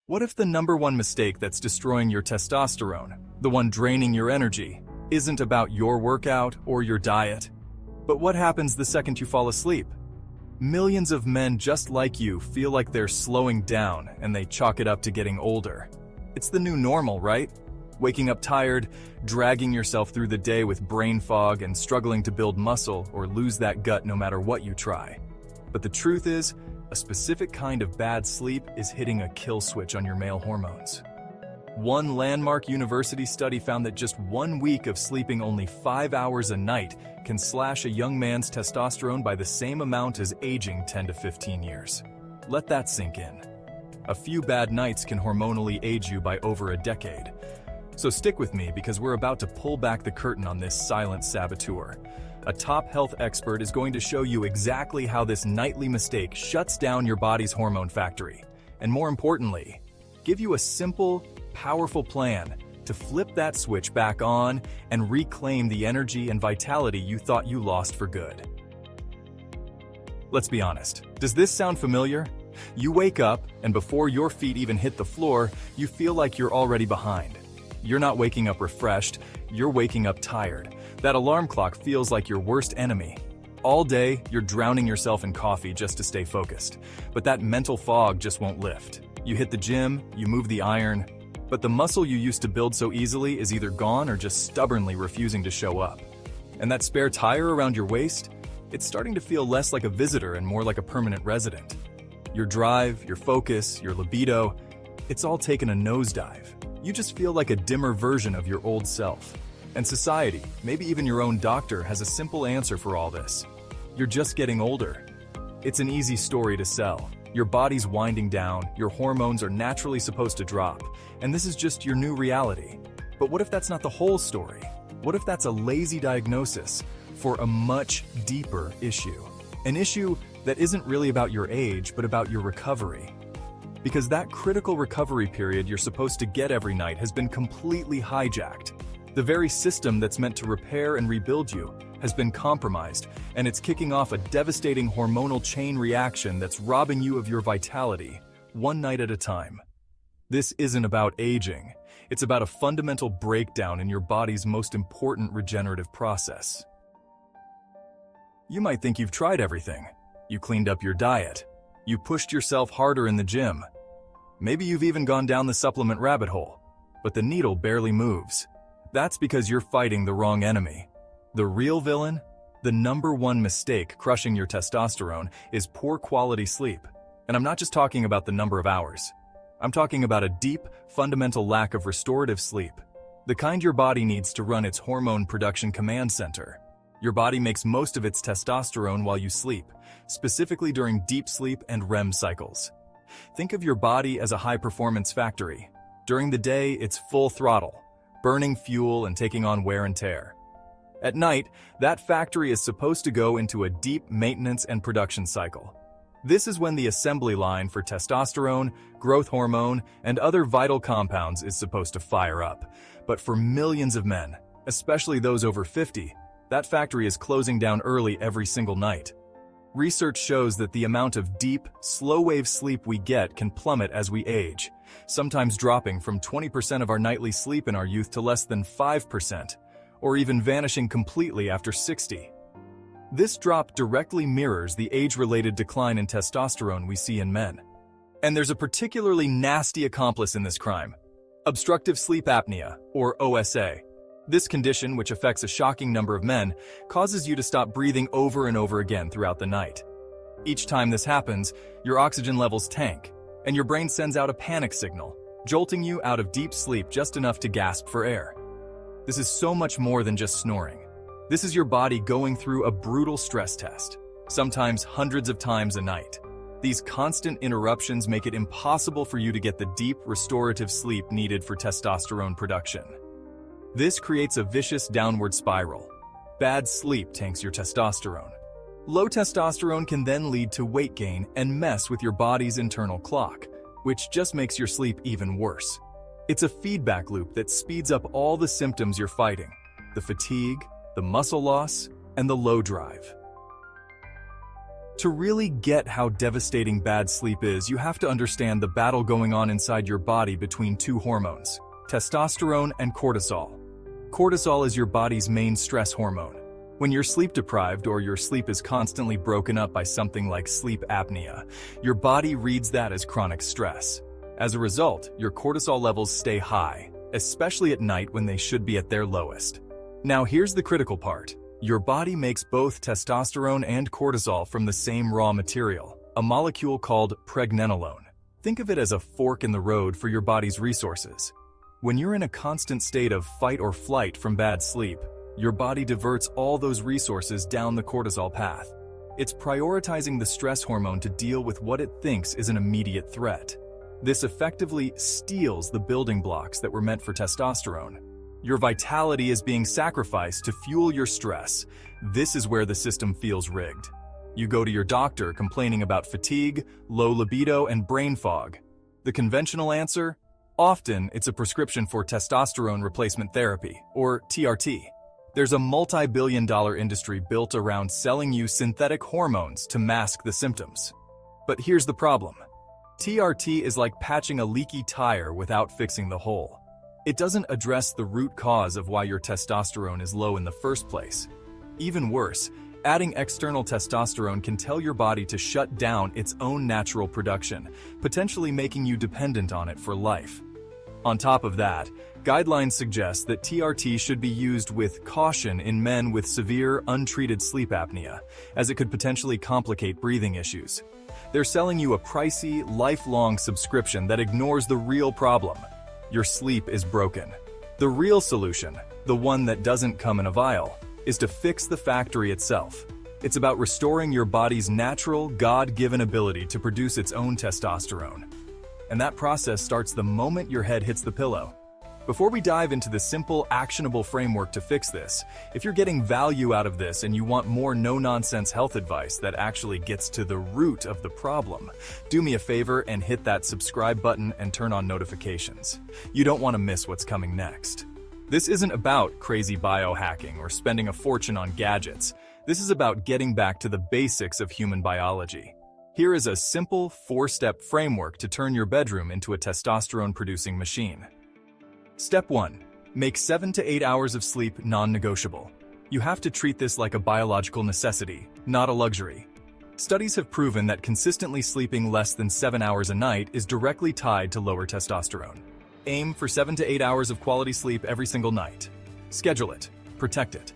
What if the number one mistake that's destroying your testosterone, the one draining your energy, isn't about your workout or your diet? But what happens the second you fall asleep? Millions of men just like you feel like they're slowing down and they chalk it up to getting older. It's the new normal, right? Waking up tired, dragging yourself through the day with brain fog and struggling to build muscle or lose that gut no matter what you try. But the truth is, a specific kind of bad sleep is hitting a kill switch on your male hormones. One landmark university study found that just 1 week of sleeping only 5 hours a night can slash a young man's testosterone by the same amount as aging 10 to 15 years. Let that sink in. A few bad nights can hormonally age you by over a decade. So stick with me because we're about to pull back the curtain on this silent saboteur. A top health expert is going to show you exactly how this nightly mistake shuts down your body's hormone factory. And more importantly, give you a simple, powerful plan to flip that switch back on and reclaim the energy and vitality you thought you lost for good. Let's be honest, does this sound familiar? You wake up, and before your feet even hit the floor, you feel like you're already behind. You're not waking up refreshed, you're waking up tired. That alarm clock feels like your worst enemy. All day, you're drowning yourself in coffee just to stay focused. But that mental fog just won't lift. You hit the gym, you move the iron, but the muscle you used to build so easily is either gone or just stubbornly refusing to show up. And that spare tire around your waist, it's starting to feel less like a visitor and more like a permanent resident. Your drive, your focus, your libido, it's all taken a nosedive. You just feel like a dimmer version of your old self. And society, maybe even your own doctor, has a simple answer for all this. You're just getting older. It's an easy story to sell. Your body's winding down, your hormones are naturally supposed to drop, and this is just your new reality. But what if that's not the whole story? What if that's a lazy diagnosis for a much deeper issue? An issue that isn't really about your age, but about your recovery. Because that critical recovery period you're supposed to get every night has been completely hijacked. The very system that's meant to repair and rebuild you has been compromised, and it's kicking off a devastating hormonal chain reaction that's robbing you of your vitality, one night at a time. This isn't about aging. It's about a fundamental breakdown in your body's most important regenerative process. You might think you've tried everything. You cleaned up your diet. You pushed yourself harder in the gym. Maybe you've even gone down the supplement rabbit hole, but the needle barely moves. That's because you're fighting the wrong enemy. The real villain, the number one mistake crushing your testosterone, is poor quality sleep. And I'm not just talking about the number of hours. I'm talking about a deep, fundamental lack of restorative sleep. The kind your body needs to run its hormone production command center. Your body makes most of its testosterone while you sleep, specifically during deep sleep and REM cycles. Think of your body as a high-performance factory. During the day, it's full throttle, burning fuel and taking on wear and tear. At night, that factory is supposed to go into a deep maintenance and production cycle. This is when the assembly line for testosterone, growth hormone, and other vital compounds is supposed to fire up. But for millions of men, especially those over 50, that factory is closing down early every single night. Research shows that the amount of deep, slow-wave sleep we get can plummet as we age, sometimes dropping from 20% of our nightly sleep in our youth to less than 5%, or even vanishing completely after 60. This drop directly mirrors the age-related decline in testosterone we see in men. And there's a particularly nasty accomplice in this crime: obstructive sleep apnea, or OSA. This condition, which affects a shocking number of men, causes you to stop breathing over and over again throughout the night. Each time this happens, your oxygen levels tank, and your brain sends out a panic signal, jolting you out of deep sleep just enough to gasp for air. This is so much more than just snoring. This is your body going through a brutal stress test, sometimes hundreds of times a night. These constant interruptions make it impossible for you to get the deep, restorative sleep needed for testosterone production. This creates a vicious downward spiral. Bad sleep tanks your testosterone. Low testosterone can then lead to weight gain and mess with your body's internal clock, which just makes your sleep even worse. It's a feedback loop that speeds up all the symptoms you're fighting: the fatigue, the muscle loss, and the low drive. To really get how devastating bad sleep is, you have to understand the battle going on inside your body between two hormones, testosterone and cortisol. Cortisol is your body's main stress hormone. When you're sleep deprived or your sleep is constantly broken up by something like sleep apnea, your body reads that as chronic stress. As a result, your cortisol levels stay high, especially at night when they should be at their lowest. Now here's the critical part. Your body makes both testosterone and cortisol from the same raw material, a molecule called pregnenolone. Think of it as a fork in the road for your body's resources. When you're in a constant state of fight or flight from bad sleep, your body diverts all those resources down the cortisol path. It's prioritizing the stress hormone to deal with what it thinks is an immediate threat. This effectively steals the building blocks that were meant for testosterone. Your vitality is being sacrificed to fuel your stress. This is where the system feels rigged. You go to your doctor complaining about fatigue, low libido, and brain fog. The conventional answer? Often, it's a prescription for testosterone replacement therapy, or TRT. There's a multi-billion-dollar industry built around selling you synthetic hormones to mask the symptoms. But here's the problem. TRT is like patching a leaky tire without fixing the hole. It doesn't address the root cause of why your testosterone is low in the first place. Even worse, adding external testosterone can tell your body to shut down its own natural production, potentially making you dependent on it for life. On top of that, guidelines suggest that TRT should be used with caution in men with severe, untreated sleep apnea, as it could potentially complicate breathing issues. They're selling you a pricey, lifelong subscription that ignores the real problem. Your sleep is broken. The real solution, the one that doesn't come in a vial, is to fix the factory itself. It's about restoring your body's natural, God-given ability to produce its own testosterone. And that process starts the moment your head hits the pillow. Before we dive into the simple, actionable framework to fix this, if you're getting value out of this and you want more no-nonsense health advice that actually gets to the root of the problem, do me a favor and hit that subscribe button and turn on notifications. You don't want to miss what's coming next. This isn't about crazy biohacking or spending a fortune on gadgets. This is about getting back to the basics of human biology. Here is a simple 4-step framework to turn your bedroom into a testosterone-producing machine. Step 1. Make 7 to 8 hours of sleep non-negotiable. You have to treat this like a biological necessity, not a luxury. Studies have proven that consistently sleeping less than 7 hours a night is directly tied to lower testosterone. Aim for 7 to 8 hours of quality sleep every single night. Schedule it. Protect it.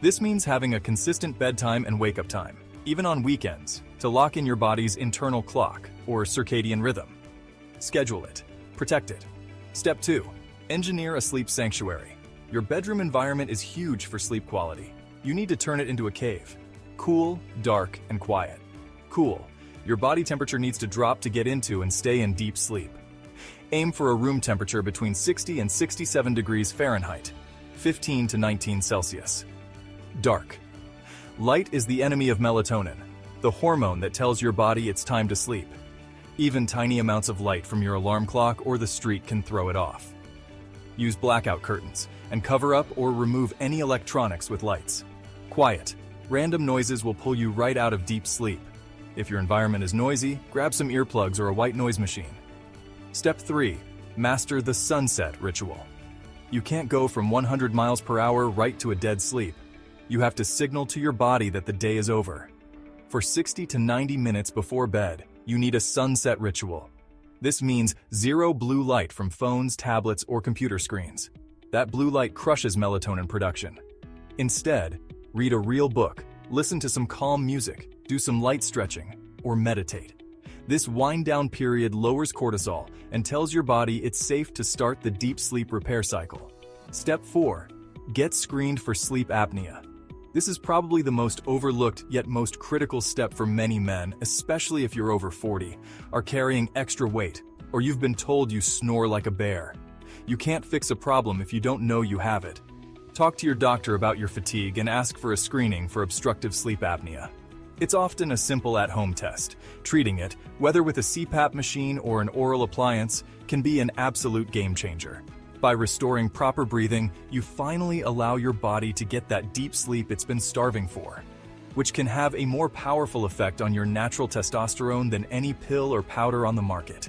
This means having a consistent bedtime and wake-up time, even on weekends, to lock in your body's internal clock, or circadian rhythm. Schedule it. Protect it. Step 2. Engineer a sleep sanctuary. Your bedroom environment is huge for sleep quality. You need to turn it into a cave. Cool, dark, and quiet. Cool. Your body temperature needs to drop to get into and stay in deep sleep. Aim for a room temperature between 60 and 67 degrees Fahrenheit, 15 to 19 Celsius. Dark. Light is the enemy of melatonin, the hormone that tells your body it's time to sleep. Even tiny amounts of light from your alarm clock or the street can throw it off. Use blackout curtains and cover up or remove any electronics with lights. Quiet. Random noises will pull you right out of deep sleep. If your environment is noisy, grab some earplugs or a white noise machine. Step 3. Master the sunset ritual. You can't go from 100 miles per hour right to a dead sleep. You have to signal to your body that the day is over. For 60 to 90 minutes before bed, you need a sunset ritual. This means zero blue light from phones, tablets, or computer screens. That blue light crushes melatonin production. Instead, read a real book, listen to some calm music, do some light stretching, or meditate. This wind-down period lowers cortisol and tells your body it's safe to start the deep sleep repair cycle. Step 4. Get screened for sleep apnea. This is probably the most overlooked yet most critical step for many men, especially if you're over 40, are carrying extra weight, or you've been told you snore like a bear. You can't fix a problem if you don't know you have it. Talk to your doctor about your fatigue and ask for a screening for obstructive sleep apnea. It's often a simple at-home test. Treating it, whether with a CPAP machine or an oral appliance, can be an absolute game changer. By restoring proper breathing, you finally allow your body to get that deep sleep it's been starving for. which can have a more powerful effect on your natural testosterone than any pill or powder on the market.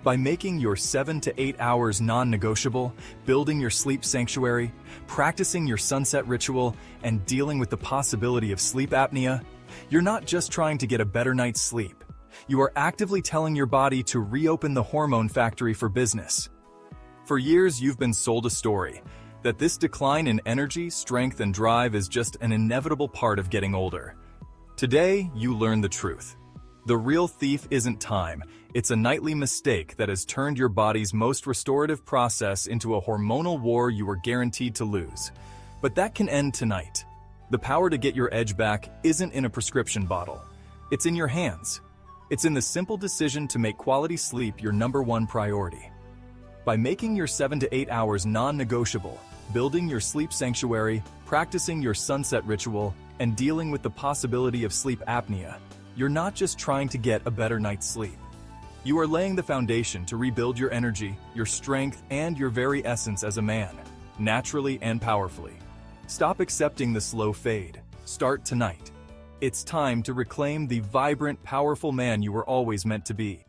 By making your 7 to 8 hours non-negotiable, building your sleep sanctuary, practicing your sunset ritual, and dealing with the possibility of sleep apnea, you're not just trying to get a better night's sleep. You are actively telling your body to reopen the hormone factory for business. For years, you've been sold a story that this decline in energy, strength, and drive is just an inevitable part of getting older. Today, you learn the truth. The real thief isn't time. It's a nightly mistake that has turned your body's most restorative process into a hormonal war you were guaranteed to lose. But that can end tonight. The power to get your edge back isn't in a prescription bottle. It's in your hands. It's in the simple decision to make quality sleep your #1 priority. By making your 7 to 8 hours non-negotiable, building your sleep sanctuary, practicing your sunset ritual, and dealing with the possibility of sleep apnea, you're not just trying to get a better night's sleep. You are laying the foundation to rebuild your energy, your strength, and your very essence as a man, naturally and powerfully. Stop accepting the slow fade. Start tonight. It's time to reclaim the vibrant, powerful man you were always meant to be.